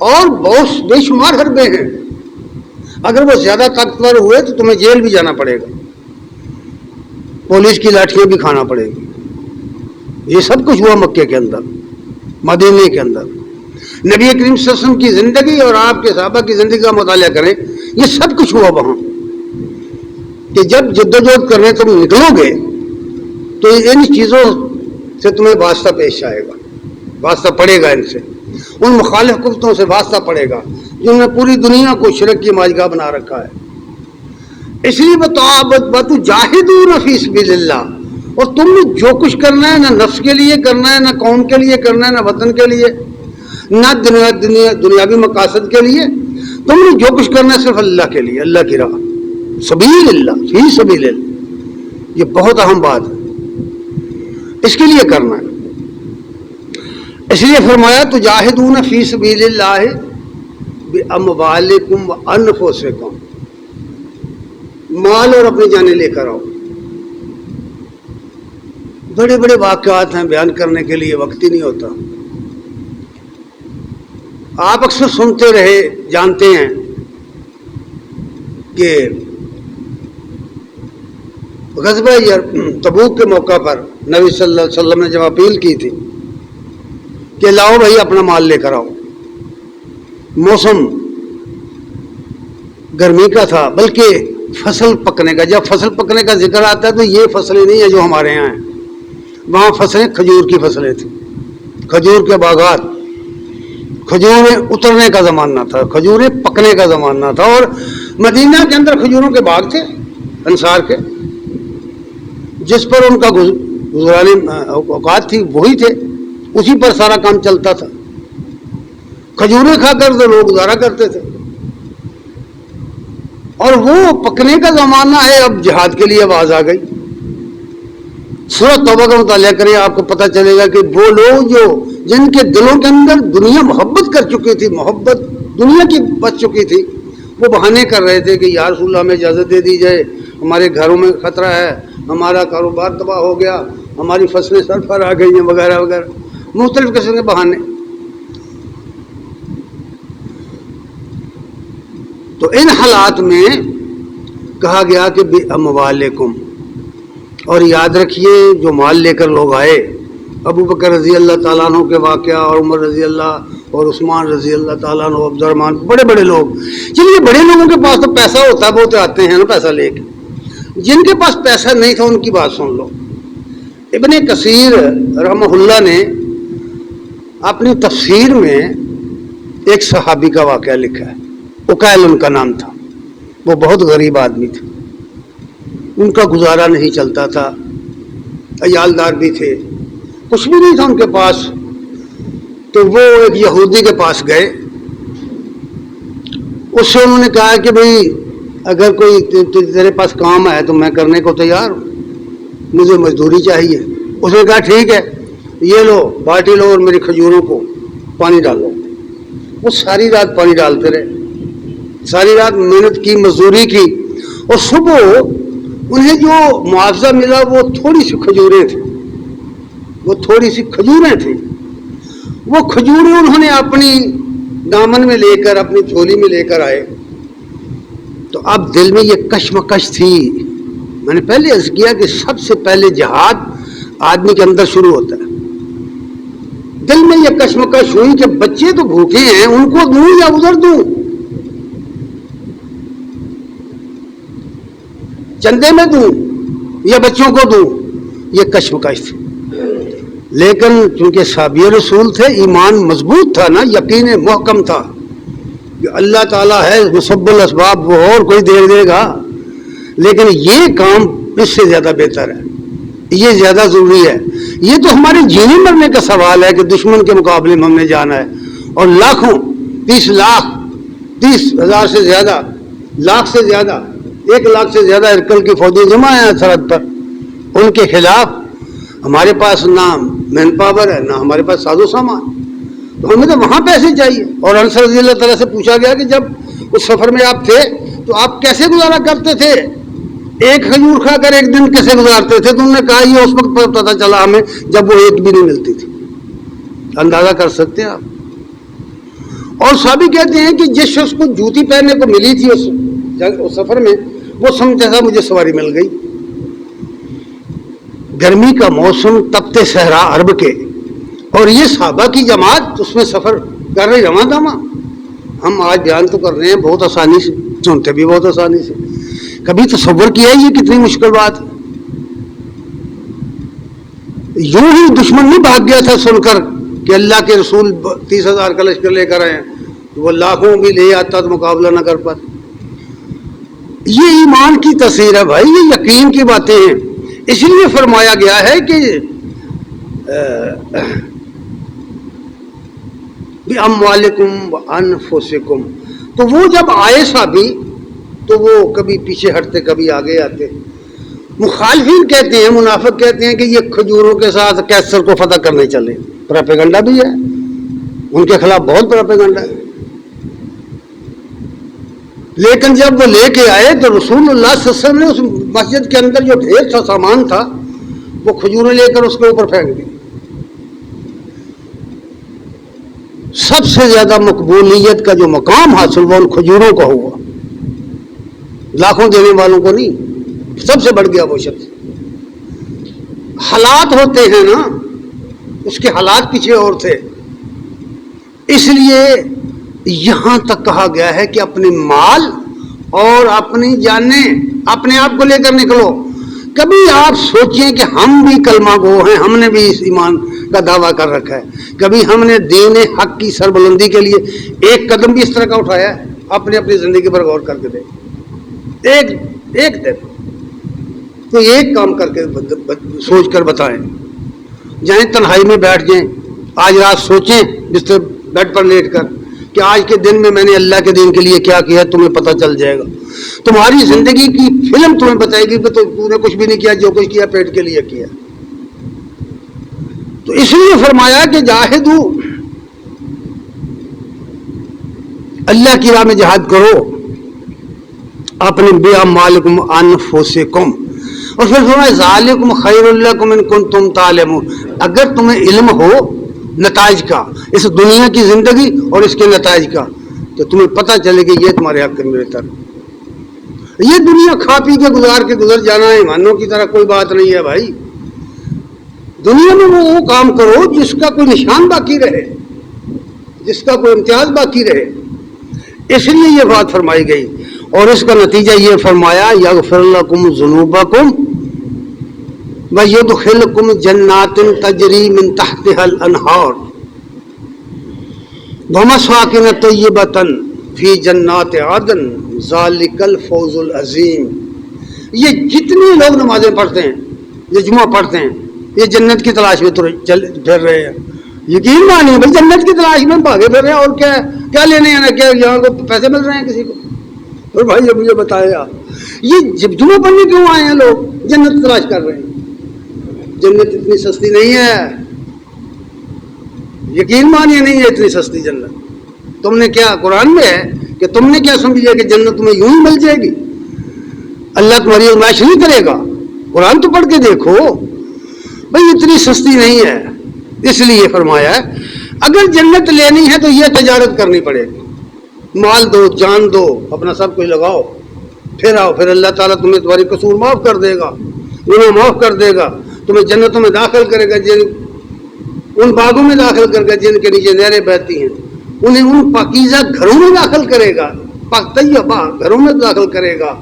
اور بہت بے شمار حربے ہیں. اگر وہ زیادہ طاقتور ہوئے تو تمہیں جیل بھی جانا پڑے گا, پولیس کی لاٹھیاں بھی کھانا پڑے گی. یہ سب کچھ ہوا مکے کے اندر, مدینے کے اندر. نبی کریم صلی اللہ علیہ وسلم کی زندگی اور آپ کے صحابہ کی زندگی کا مطالعہ کریں, یہ سب کچھ ہوا وہاں. کہ جب جدوجہد کرنے تم نکلو گے تو ان چیزوں سے تمہیں واسطہ پیش آئے گا, واسطہ پڑے گا ان سے, ان مخالف قوتوں سے واسطہ پڑے گا جنہوں نے پوری دنیا کو شرک کی ماجگاہ بنا رکھا ہے. اس لیے وَتُجَاهِدُونَ فِي سَبِيلِ اللَّهِ, اور تم نے جو کچھ کرنا ہے نہ نفس کے لیے کرنا ہے, نہ قوم کے لیے کرنا ہے, نہ وطن کے لیے, نہ دنیاوی مقاصد کے لیے. تم نے جو کچھ کرنا ہے صرف اللہ کے لیے, اللہ کی راہ, سبیل اللہ, فی سبیل اللہ. یہ بہت اہم بات ہے, اس کے لیے کرنا ہے. اس لیے فرمایا تجاہدون فی سبیل اللہ باموالکم وانفسکم, مال اور اپنی جانیں لے کر آؤ. بڑے بڑے واقعات ہیں, بیان کرنے کے لیے وقت ہی نہیں ہوتا. آپ اکثر سنتے رہے, جانتے ہیں کہ غزوہ تبوک کے موقع پر نبی صلی اللہ علیہ وسلم نے جب اپیل کی تھی کہ لاؤ بھائی اپنا مال لے کر آؤ, موسم گرمی کا تھا, بلکہ فصل پکنے کا. جب فصل پکنے کا ذکر آتا ہے تو یہ فصلیں نہیں ہیں جو ہمارے یہاں ہیں. وہاں فصلیں کھجور کی فصلیں تھیں, کھجور کے باغات. کھجوریں اترنے کا زمانہ تھا, کھجوریں پکنے کا زمانہ تھا. اور مدینہ کے اندر کھجوروں کے باغ تھے انصار کے, جس پر ان کا گزرانے اوقات تھی وہی تھے, اسی پر سارا کام چلتا تھا. کھجوریں کھا کر تو لوگ گزارا کرتے تھے. اور وہ پکنے کا زمانہ ہے, اب جہاد کے لیے آواز آ گئی. سورۃ توبہ کا مطالعہ کریں, آپ کو پتہ چلے گا کہ وہ لوگ جو جن کے دلوں کے اندر دنیا محبت کر چکی تھی, محبت دنیا کی بچ چکی تھی, وہ بہانے کر رہے تھے کہ یا رسول اللہ ہمیں اجازت دے دی جائے, ہمارے گھروں میں خطرہ ہے, ہمارا کاروبار تباہ ہو گیا, ہماری فصلیں سر پر آ گئی ہیں, وغیرہ وغیرہ مختلف قسم کے بہانے. تو ان حالات میں کہا گیا کہ بِأَمْوَالِكُمْ, اور یاد رکھیے جو مال لے کر لوگ آئے, ابو بکر رضی اللہ تعالیٰ عنہ کے واقعہ, اور عمر رضی اللہ اور عثمان رضی اللہ تعالیٰ عنہ, عبد الرحمن, بڑے بڑے لوگ. چلیے بڑے لوگوں کے پاس تو پیسہ ہوتا ہے, وہ تو آتے ہیں نا پیسہ لے کے. جن کے پاس پیسہ نہیں تھا ان کی بات سن لو. ابن کثیر رحمہ اللہ نے اپنی تفسیر میں ایک صحابی کا واقعہ لکھا ہے, اکیل ان کا نام تھا. وہ بہت غریب آدمی تھے, ان کا گزارا نہیں چلتا تھا, عیالدار بھی تھے, کچھ بھی نہیں تھا ان کے پاس. تو وہ ایک یہودی کے پاس گئے, اس سے انہوں نے کہا کہ بھئی اگر کوئی تیرے پاس کام ہے تو میں کرنے کو تیار ہوں, مجھے مزدوری چاہیے. اس نے کہا ٹھیک ہے, یہ لو باٹی لو اور میری کھجوروں کو پانی ڈالو. وہ ساری رات پانی ڈالتے رہے, ساری رات محنت کی, مزدوری کی, اور صبح انہیں جو معاوضہ ملا وہ تھوڑی سی کھجوریں تھیں, وہ تھوڑی سی کھجوریں تھیں. وہ کھجوریں انہوں نے اپنی دامن میں لے کر, اپنی جھولی میں لے کر آئے. تو اب دل میں یہ کشمکش تھی. میں نے پہلے عرض کیا کہ سب سے پہلے جہاد آدمی کے اندر شروع ہوتا ہے. دل میں یہ کشمکش ہوئی کہ بچے تو بھوکے ہیں, ان کو دوں یا ادھر دوں, چندے میں دوں یا بچوں کو دوں, یہ کشمکش تھی. لیکن چونکہ صحابی رسول تھے, ایمان مضبوط تھا نا, یقین محکم تھا کہ اللہ تعالیٰ ہے مسبب الاسباب, وہ اور کوئی دے گا, لیکن یہ کام اس سے زیادہ بہتر ہے, یہ زیادہ ضروری ہے. یہ تو ہمارے جینے مرنے کا سوال ہے کہ دشمن کے مقابلے میں ہم نے جانا ہے, اور لاکھوں 30 لاکھ 30,000 سے زیادہ, لاکھ سے زیادہ, 1 لاکھ سے زیادہ ارکل کی فوجیں جمع ہیں سرحد پر. ان کے خلاف ہمارے پاس نہ مین پاور ہے, نہ ہمارے پاس ساز و سامان, تو ہمیں تو وہاں پیسے چاہیے. اور انس رضی اللہ تعالیٰ سے پوچھا گیا کہ جب اس سفر میں آپ تھے تو آپ کیسے گزارا کرتے تھے, ایک کھجور کھا کر ایک دن کیسے گزارتے تھے؟ تو انہوں نے کہا یہ اس وقت پتہ چلا ہمیں جب وہ ایک بھی نہیں ملتی تھی. اندازہ کر سکتے ہیں آپ. اور صحابی کہتے ہیں کہ جس شخص کو جوتی پہننے کو ملی تھی اس سفر میں، وہ سمجھتا تھا مجھے سواری مل گئی۔ گرمی کا موسم، تپتے صحرا عرب کے، اور یہ صحابہ کی جماعت اس میں سفر کر رہے رواں دواں۔ ہم آج بیان تو کر رہے ہیں بہت آسانی سے، سنتے بھی بہت آسانی سے، کبھی تصور کیا ہے یہ کتنی مشکل بات ہے؟ یوں ہی دشمن نہیں بھاگ گیا تھا سن کر کہ اللہ کے رسول 30,000 کا لشکر لے کر آئے ہیں، وہ لاکھوں بھی لے آتا تو مقابلہ نہ کر پاتا۔ یہ ایمان کی تصویر ہے بھائی، یہ یقین کی باتیں ہیں۔ اس لیے فرمایا گیا ہے کہ بِأَمْوَالِكُمْ وَأَنفُسِكُمْ، تو وہ جب آئے صحابی تو وہ کبھی پیچھے ہٹتے کبھی آگے آتے۔ مخالفین کہتے ہیں، منافق کہتے ہیں کہ یہ کھجوروں کے ساتھ کیسر کو فتح کرنے چلے، پروپیگنڈا بھی ہے ان کے خلاف، بہت پروپیگنڈا ہے۔ لیکن جب وہ لے کے آئے تو رسول اللہ صلی اللہ علیہ وسلم نے اس مسجد کے اندر جو ڈھیر سا سامان تھا وہ کھجوریں لے کر اس کے اوپر پھینک دی۔ سب سے زیادہ مقبولیت کا جو مقام حاصل ہوا ان کھجوروں کا ہوا، لاکھوں دینے والوں کو نہیں، سب سے بڑھ گیا وہ شخص۔ حالات ہوتے ہیں نا، اس کے حالات پیچھے اور تھے، اس لیے یہاں تک کہا گیا ہے کہ اپنی مال اور اپنی جانیں اپنے آپ کو لے کر نکلو۔ کبھی آپ سوچیں کہ ہم بھی کلمہ گو ہیں، ہم نے بھی اس ایمان کا دعویٰ کر رکھا ہے، کبھی ہم نے دین حق کی سربلندی کے لیے ایک قدم بھی اس طرح کا اٹھایا ہے؟ اپنی زندگی پر غور کر کے دیکھ، ایک دن تو ایک کام کر کے سوچ کر بتائیں، جائیں تنہائی میں بیٹھ جائیں، آج رات سوچیں بستر بیڈ پر لیٹ کر کہ آج کے دن میں نے اللہ کے دین کے لیے کیا کیا، تمہیں پتہ چل جائے گا۔ تمہاری زندگی کی فلم تمہیں بتائے گی کہ تو نے کچھ بھی نہیں کیا، جو کچھ کیا پیٹ کے لیے کیا۔ تو اس لیے فرمایا کہ جاہدو، اللہ کی راہ میں جہاد کرو، اپنے بِأَمْوَالِكُمْ وَأَنفُسِكُمْ، اور پھر فرمایا ذَلِكُمْ خَيْرٌ لَكُمْ إِن كُنتُمْ تَعْلَمُونَ، اگر تمہیں علم ہو نتائج کا، اس دنیا کی زندگی اور اس کے نتائج کا، تو تمہیں پتہ چلے کہ یہ تمہارے حق میں بہتر۔ یہ دنیا کھا پی کے گزر جانا ہے، ایمانوں کی طرح کوئی بات نہیں ہے بھائی۔ دنیا میں وہ کام کرو جس کا کوئی نشان باقی رہے، جس کا کوئی امتیاز باقی رہے، اس لیے یہ بات فرمائی گئی۔ اور اس کا نتیجہ یہ فرمایا یغفر لکم ذنوبکم وَيُدْخِلْكُمْ جَنَّاتٍ تَجْرِي مِنْ تَحْتِهَا الْأَنْهَارُ وَمَسَاكِنَ طَيِّبَةً فِي جَنَّاتِ عَدْنٍ ذَلِكَ الْفَوْزُ الْعَظِيمُ۔ یہ جتنے لوگ نمازیں پڑھتے ہیں، یہ جمعہ پڑھتے ہیں، یہ جنت کی تلاش میں پھر رہے ہیں۔ یقین مانیے بھائی، جنت کی تلاش میں بھاگے پھر رہے ہیں، اور کیا لینے ہیں نا، کیا یہاں کو پیسے مل رہے ہیں کسی کو؟ اور بھائی یہ مجھے بتائے آپ، یہ جمعہ پڑھنے کیوں آئے ہیں لوگ؟ جنت تلاش کر رہے ہیں۔ جنت اتنی سستی نہیں ہے، یقین مانیے نہیں ہے اتنی سستی جنت۔ تم نے کیا، قرآن میں ہے کہ تم نے کیا سمجھا کہ جنت تمہیں یوں ہی مل جائے گی؟ اللہ تمہاری آزمائش نہیں کرے گا؟ قرآن تو پڑھ کے دیکھو بھائی، اتنی سستی نہیں ہے۔ اس لیے فرمایا ہے اگر جنت لینی ہے تو یہ تجارت کرنی پڑے گی، مال دو، جان دو، اپنا سب کچھ لگاؤ، پھر آؤ، پھر اللہ تعالیٰ تمہیں تمہاری قصور معاف کر دے گا، گناہ معاف کر دے گا، تمہیں جنتوں میں داخل کرے گا، ان باغوں میں داخل کرے گا جن کے نیچے نہریں بہتی ہیں، انہیں ان پاکیزہ گھروں میں داخل کرے گا، پاک طیبہ گھروں میں داخل کرے گا۔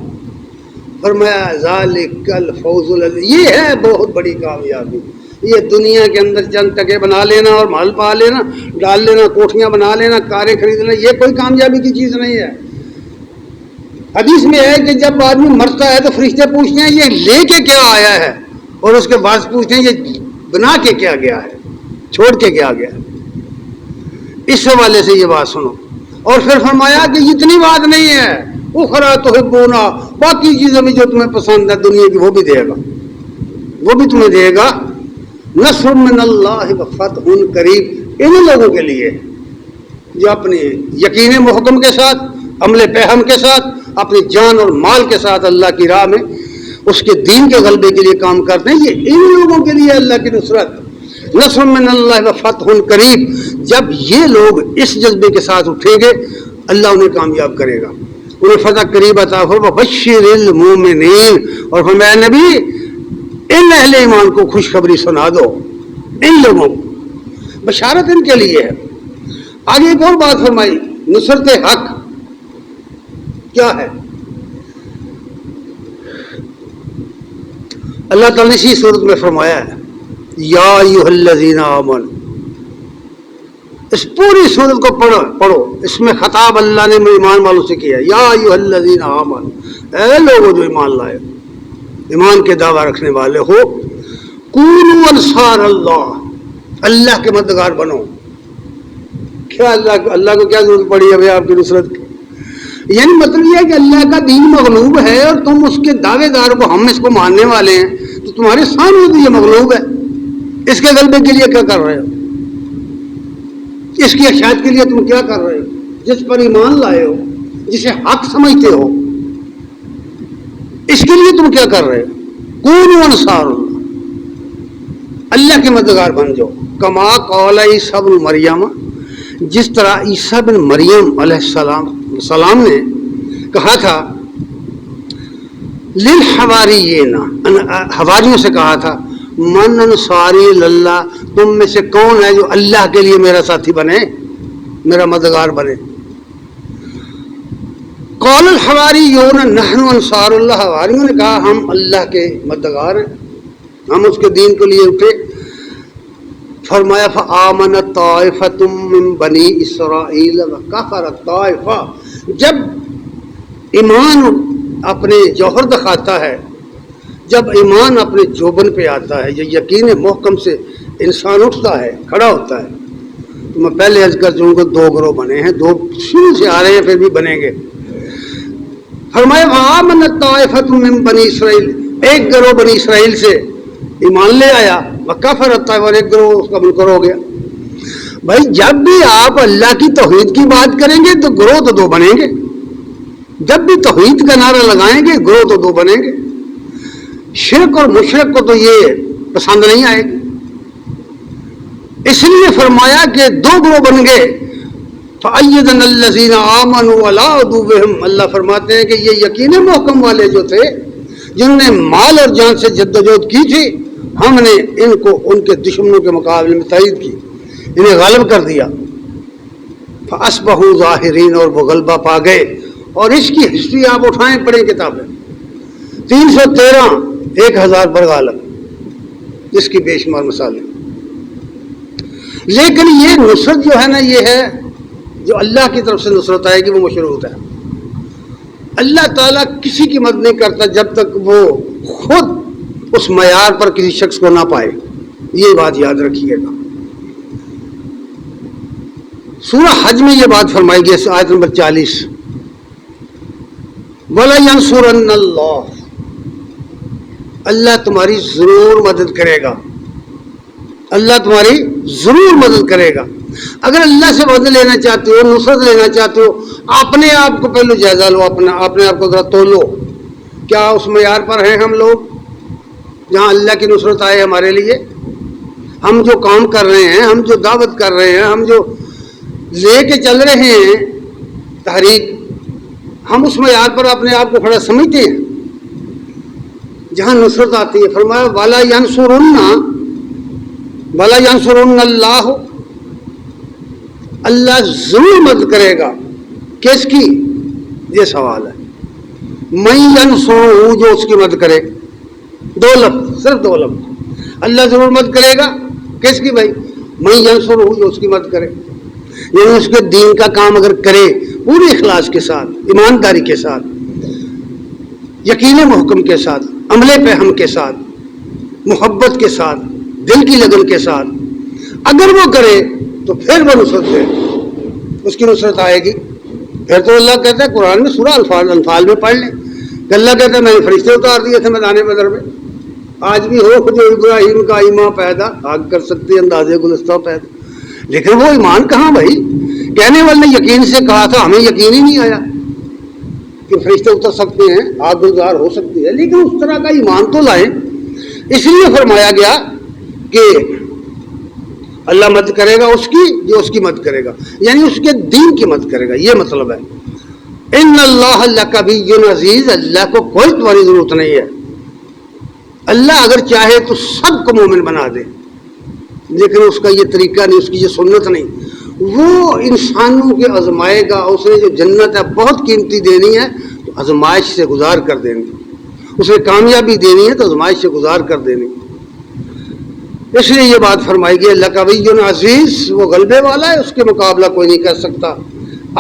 فرمایا ذالک الفوز العظیم، یہ ہے بہت بڑی کامیابی۔ یہ دنیا کے اندر چند ٹکے بنا لینا اور مال پا لینا، ڈال لینا، کوٹھیاں بنا لینا، کاریں خرید لینا، یہ کوئی کامیابی کی چیز نہیں ہے۔ حدیث میں ہے کہ جب آدمی مرتا ہے تو فرشتے پوچھتے ہیں یہ لے کے کیا آیا ہے، اور اس کے بعد پوچھتے ہیں یہ بنا کے کیا گیا ہے، چھوڑ کے کیا گیا ہے۔ اس حوالے سے یہ بات سنو۔ اور پھر فرمایا کہ اتنی بات نہیں ہے، اخرى تحبون، باقی چیزیں بھی جو تمہیں پسند ہے دنیا کی وہ بھی دے گا، وہ بھی تمہیں دے گا۔ نصر من اللہ وفتح قریب، ان لوگوں کے لیے جو اپنے یقین محکم کے ساتھ، عمل پہم کے ساتھ، اپنی جان اور مال کے ساتھ اللہ کی راہ میں اس کے دین کے غلبے کے لیے کام کرتے ہیں، یہ ان لوگوں کے لیے اللہ کی نصرت۔ نصر من اللہ و فتح قریب، جب یہ لوگ اس جذبے کے ساتھ اٹھیں گے اللہ انہیں کامیاب کرے گا، انہیں فتح قریب عطا فرما۔ بشر المومنین، اور فرمایا نبی ان اہل ایمان کو خوشخبری سنا دو، ان لوگوں کو بشارت ان کے لیے ہے۔ آگے ایک اور بات فرمائی، نصرت حق کیا ہے؟ اللہ تعالیٰ نے اسی صورت میں فرمایا ہے یا ایھا الذین آمنوا، اس پوری صورت کو پڑھو، اس میں خطاب اللہ نے ایمان والوں سے کیا، یا ایھا الذین آمنوا، اے لوگوں جو ایمان لائے، ایمان کے دعویٰ رکھنے والے ہو، کونوا انصار اللہ، اللہ کے مددگار بنو۔ کیا اللہ کو کیا ضرورت پڑی ہے آپ کی نصرت کی؟ یعنی مطلب یہ ہے کہ اللہ کا دین مغلوب ہے اور تم اس کے دعوے دار کو، ہم اس کو ماننے والے ہیں، تو تمہارے سامنے تو یہ مغلوب ہے، اس کے غلبے کے لیے کیا کر رہے ہو؟ اس کی اشاعت کے لیے تم کیا کر رہے ہو؟ جس پر ایمان لائے ہو، جسے حق سمجھتے ہو، اس کے لیے تم کیا کر رہے ہو؟ کونوا انصار اللہ، اللہ کے مددگار بن جاؤ۔ کما قال عیسیٰ بن مریم، جس طرح عیسیٰ بن مریم علیہ السلام نے کہا تھا للحواریین، حواریوں سے کہا تھا من انصاری اللہ، تم میں سے کون ہے جو اللہ کے لیے میرا ساتھی بنے، میرا مددگار بنے؟ قال الحواریون نحن انصار اللہ، حواریوں نے کہا ہم اللہ کے مددگار ہیں، ہم اس کے دین کے لیے اٹھے۔ فرمایا فآمنت طائفۃ من بنی اسرائیل وکفرت طائفہ، جب ایمان اپنے جوہر دکھاتا ہے، جب ایمان اپنے جوبن پہ آتا ہے، یہ یقین محکم سے انسان اٹھتا ہے، کھڑا ہوتا ہے، تو میں پہلے عرض کر چکا کہ دو گروہ بنے ہیں، دو شروع سے آ رہے ہیں پھر بھی بنیں گے۔ فرمایا فآمنت طائفۃ من بنی اسرائیل، ایک گروہ بنی اسرائیل سے ایمان لے آیا، وکفرت طائفہ، اور ایک گروہ اس کا منکر ہو گیا۔ بھائی جب بھی آپ اللہ کی توحید کی بات کریں گے تو گروہ تو دو بنیں گے، جب بھی توحید کا نعرہ لگائیں گے گروہ تو دو بنیں گے۔ شرک اور مشرک کو تو یہ پسند نہیں آئے گی، اس لیے فرمایا کہ دو گروہ بن گئے۔ فَأَيَّدْنَا الَّذِينَ آمَنُوا عَلَىٰ عَدُوِّهِمْ، اللہ فرماتے ہیں کہ یہ یقین محکم والے جو تھے، جنہوں نے مال اور جان سے جدوجہد کی تھی، ہم نے ان کو ان کے دشمنوں کے مقابلے میں تائید کی، انہیں غالب کر دیا۔ فَأَصْبَحُوا ظَاهِرِينَ، اور وہ غلبہ پا گئے۔ اور اس کی ہسٹری آپ اٹھائیں پڑھیں کتابیں، 313 1000 پر غالب، اس کی بے شمار مثالیں۔ لیکن یہ نصرت جو ہے نا، یہ ہے جو اللہ کی طرف سے نصرت آئے گی، وہ مشروط ہے۔ اللہ تعالیٰ کسی کی مدد نہیں کرتا جب تک وہ خود اس معیار پر کسی شخص کو نہ پائے، یہ بات یاد رکھیے گا۔ سورہ حج میں یہ بات فرمائی گئی، آیت نمبر 40، وَلَيَنْصُرَنَّ اللَّهُ، اللہ تمہاری ضرور مدد کرے گا، اللہ تمہاری ضرور مدد کرے گا۔ اگر اللہ سے مدد لینا چاہتے ہو، نصرت لینا چاہتے ہو، اپنے آپ کو پہلے جائزہ لو، اپنے آپ کو ذرا تولو، کیا اس معیار پر ہیں ہم لوگ جہاں اللہ کی نصرت آئے ہمارے لیے؟ ہم جو کام کر رہے ہیں، ہم جو دعوت کر رہے ہیں، ہم جو لے کے چل رہے ہیں تحریک، ہم اس معیار پر اپنے آپ کو کھڑا سمجھتے ہیں جہاں نصرت آتی ہے؟ فرمایا وَلَا يَنْصُرُنَّ اللَّهُ، اللہ ضرور مدد کرے گا۔ کس کی؟ یہ سوال ہے۔ مَن يَنْصُرُهُ، جو اس کی مدد کرے، دو لفظ، صرف دو لفظ، اللہ ضرور مدد کرے گا، کس کی بھائی؟ مَن يَنْصُرُهُ، جو اس کی مدد کرے، یعنی اس کے دین کا کام اگر کرے پوری اخلاص کے ساتھ، ایمانداری کے ساتھ، یقین محکم کے ساتھ، عمل پہم کے ساتھ، محبت کے ساتھ، دل کی لگن کے ساتھ اگر وہ کرے تو پھر وہ نصرت ہے، اس کی نصرت آئے گی۔ پھر تو اللہ کہتا ہے قرآن میں سورہ انفال میں پڑھ لیں کہ اللہ کہتا ہے میں نے فرشتے اتار دیے تھے میدان بدر میں، آج بھی ہو جو ابراہیم کا ایمان پیدا، آگ کر سکتے اندازے گلستہ پیدا، لیکن وہ ایمان کہاں بھائی؟ کہنے والے نے یقین سے کہا تھا، ہمیں یقین ہی نہیں آیا کہ فرشتے اتر سکتے ہیں، آگ گلزار ہو سکتی ہے، لیکن اس طرح کا ایمان تو لائیں۔ اس لیے فرمایا گیا کہ اللہ مدد کرے گا اس کی جو اس کی مدد کرے گا، یعنی اس کے دین کی مدد کرے گا، یہ مطلب ہے۔ ان اللہ لقوی عزیز، اللہ کو کوئی تمہاری ضرورت نہیں ہے، اللہ اگر چاہے تو سب کو مومن بنا دے، لیکن اس کا یہ طریقہ نہیں، اس کی یہ سنت نہیں، وہ انسانوں کے آزمائے گا، اس نے جو جنت ہے بہت قیمتی دینی ہے تو آزمائش سے گزار کر دینی، اسے کامیابی دینی ہے تو آزمائش سے گزار کر دینی، اس لیے یہ بات فرمائی گئی اللہ قوی عزیز، وہ غلبے والا ہے، اس کے مقابلہ کوئی نہیں کر سکتا۔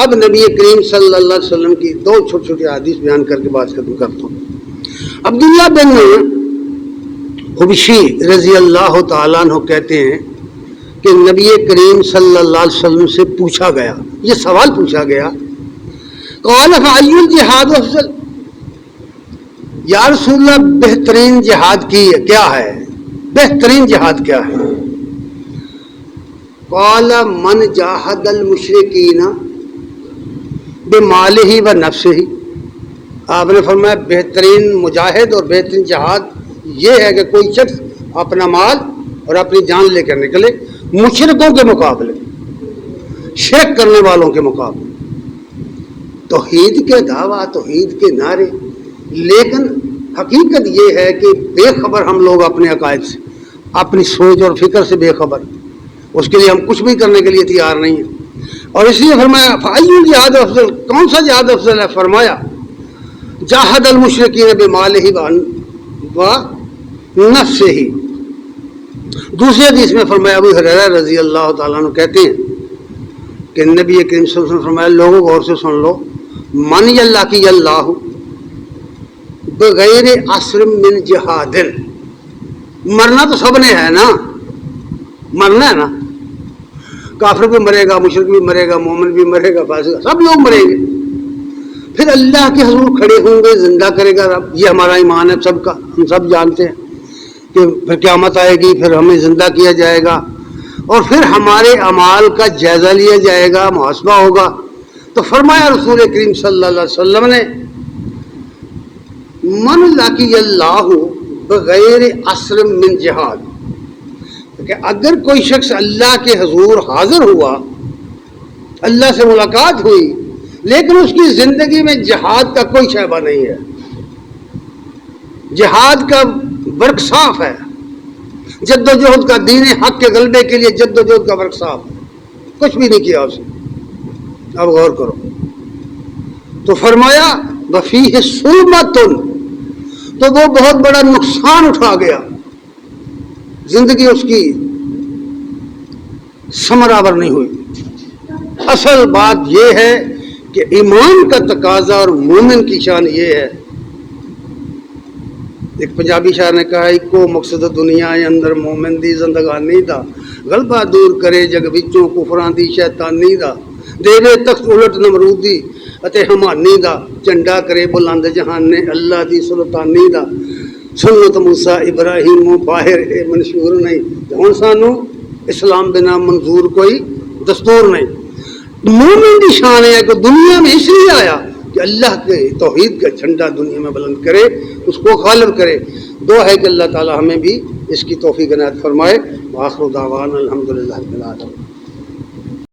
اب نبی کریم صلی اللہ علیہ وسلم کی دو چھوٹی چھوٹی حدیث بیان کر کے بات ختم کرتا ہوں۔ عبداللہ بن حبشی رضی اللہ تعالیٰ عنہ کہتے ہیں کہ نبی کریم صلی اللہ علیہ وسلم سے پوچھا گیا، یہ سوال پوچھا گیا، قال فأی الجہاد افضل، یا رسول اللہ بہترین جہاد کی کیا ہے، بہترین جہاد کیا ہے؟ قال من جاہد المشرکین بمالہ و نفسہ، آپ نے فرمایا بہترین مجاہد اور بہترین جہاد یہ ہے کہ کوئی شخص اپنا مال اور اپنی جان لے کر نکلے مشرکوں کے مقابلے، شرک کرنے والوں کے مقابلے، توحید کے دعویٰ، توحید کے نعرے، لیکن حقیقت یہ ہے کہ بے خبر ہم لوگ اپنے عقائد سے، اپنی سوچ اور فکر سے بے خبر، اس کے لیے ہم کچھ بھی کرنے کے لیے تیار نہیں ہیں، اور اس لیے فرمایا فأی الجہاد افضل، کون سا جہاد افضل ہے؟ فرمایا جاہد المشرکین بمالہ و نفسہ۔ دوسری حدیث میں فرمایا، ابو ہریرہ رضی اللہ تعالیٰ عنہ کہتے ہیں کہ نبی کریم صلی اللہ علیہ وسلم فرمایا، لوگوں غور سے سن لو، من یلّہ کی اللہ بغیر عصر من جہاد، مرنا تو سب نے ہے نا، مرنا ہے نا، کافر بھی مرے گا، مشرک بھی مرے گا، مومن بھی مرے گا، فاسق، سب لوگ مریں گے، پھر اللہ کے حضور کھڑے ہوں گے، زندہ کرے گا رب، یہ ہمارا ایمان ہے سب کا، ہم سب جانتے ہیں کہ پھر قیامت آئے گی، پھر ہمیں زندہ کیا جائے گا، اور پھر ہمارے اعمال کا جائزہ لیا جائے گا، محاسبہ ہوگا۔ تو فرمایا رسول کریم صلی اللہ علیہ وسلم نے، من لقی اللہ بغیر عصر من جہاد، کہ اگر کوئی شخص اللہ کے حضور حاضر ہوا، اللہ سے ملاقات ہوئی، لیکن اس کی زندگی میں جہاد کا کوئی شعبہ نہیں ہے، جہاد کا برق صاف ہے، جد و جہد کا، دین حق کے غلبے کے لیے جد و جہد کا برق صاف ہے، کچھ بھی نہیں کیا اس نے۔ اب غور کرو، تو فرمایا وفیہ سلمۃ، تو وہ بہت بڑا نقصان اٹھا گیا، زندگی اس کی ثمرآور نہیں ہوئی۔ اصل بات یہ ہے کہ ایمان کا تقاضا اور مومن کی شان یہ ہے، ایک پنجابی شاعر نے کہا، کو مقصد دنیا اندر مومن دی زندگانی دا، غلبہ دور کرے جگ وچوں کفراں دی شیطانی دا، دیوے تخت الٹ نمرودی اتے ہمانی دا، جھنڈا کرے بلند جہان نے اللہ دی سلطانی دا، سنت موسیٰ ابراہیم باہر اے منشور نہیں، ہن سانو اسلام بنا منظور کوئی دستور نہیں۔ مومن کی شان ہے کہ دنیا میں اس لیے آیا کہ اللہ کے توحید کا جھنڈا دنیا میں بلند کرے، اس کو غالب کرے۔ دعا ہے کہ اللہ تعالی ہمیں بھی اس کی توفیق عنایت فرمائے۔ وآخر دعوانا الحمدللہ رب العالمین۔